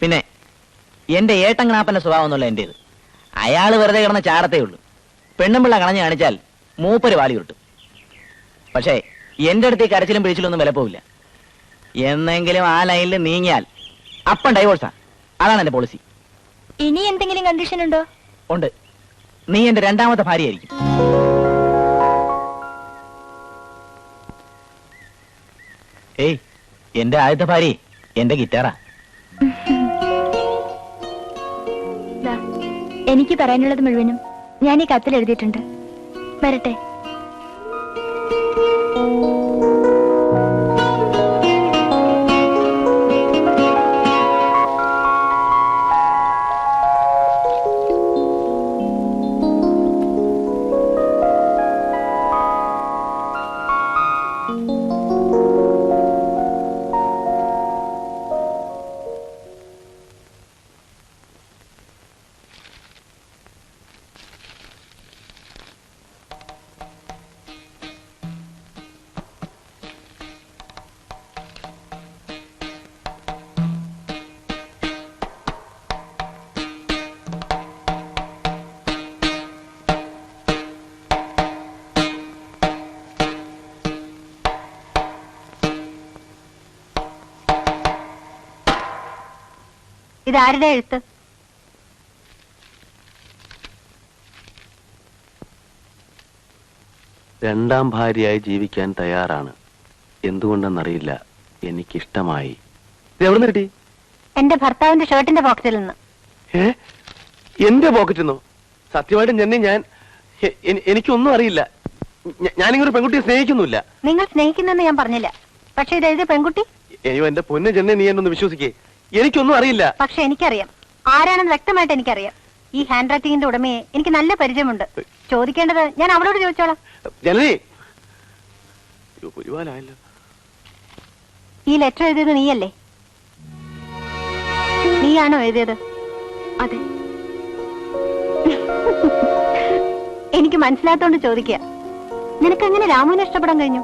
പിന്നെ എന്റെ ഏട്ടങ്ങനാപ്പന്റെ സ്വഭാവം എന്നുള്ള എന്റേത്. അയാള് വെറുതെ കിടന്ന ചാരത്തേ ഉള്ളൂ. പെണ്ണുമ്പിള്ള കളഞ്ഞു കാണിച്ചാൽ മൂപ്പര് വാലി കിട്ടും. പക്ഷേ എന്റെ അടുത്ത് ഈ കരച്ചിലും പിടിച്ചിലും ഒന്നും വില പോവില്ല. എന്നെങ്കിലും ആ ലൈനിൽ നീങ്ങിയാൽ അപ്പം ഡൈവോഴ്സാ. അതാണ് എന്റെ പോളിസി. ഇനി എന്തെങ്കിലും കണ്ടീഷൻ ഉണ്ടോ? ഉണ്ട്. നീ എന്റെ രണ്ടാമത്തെ ഭാര്യയായിരിക്കും. ഏയ്, എന്റെ ആദ്യത്തെ ഭാര്യ എന്റെ ഗിറ്റാറാ. എനിക്ക് പറയാനുള്ളത് മുഴുവനും ഞാൻ ഈ കത്തിൽ എഴുതിയിട്ടുണ്ട്. വരട്ടെ. ഇതാരുടെ എഴുത്ത്? രണ്ടാം ഭാര്യയായി ജീവിക്കാൻ തയ്യാറാണ്. എന്തുകൊണ്ടെന്നറിയില്ല, എനിക്കിഷ്ടമായി. എവിടെ കിട്ടി? എന്റെ ഭർത്താവിന്റെ ഷർട്ടിന്റെ പോക്കറ്റിൽ നിന്ന്. എന്റെ പോക്കറ്റിന്നോ? സത്യമായിട്ടും ഞാൻ എനിക്കൊന്നും അറിയില്ല. ഞാനിങ്ങൊരു പെൺകുട്ടിയെ സ്നേഹിക്കുന്നില്ല. നിങ്ങൾ സ്നേഹിക്കുന്നെന്ന് ഞാൻ പറഞ്ഞില്ല. പക്ഷെ ഇത് എഴുതിയ പെൺകുട്ടി? അയ്യോ, എന്റെ പൊന്നെ ചെന്നെ, നീ എന്നൊന്ന് വിശ്വസിക്കേ. എനിക്കൊന്നും അറിയില്ല. പക്ഷെ എനിക്കറിയാം ആരാണെന്ന് വ്യക്തമായിട്ട് എനിക്കറിയാം. ഈ ഹാൻഡ് റൈറ്റിംഗിന്റെ ഉടമയെ എനിക്ക് നല്ല പരിചയമുണ്ട്. ചോദിക്കേണ്ടത് ഞാൻ അവളോട് ചോദിച്ചോളാം. ഈ ലെറ്റർ എഴുതിയത് നീയല്ലേ? നീയാണോ എഴുതിയത്? അതെ. എനിക്ക് മനസ്സിലാത്തോണ്ട് ചോദിക്കുക. നിനക്ക് എങ്ങനെ രാമുവിനെ ഇഷ്ടപ്പെടാൻ കഴിഞ്ഞു?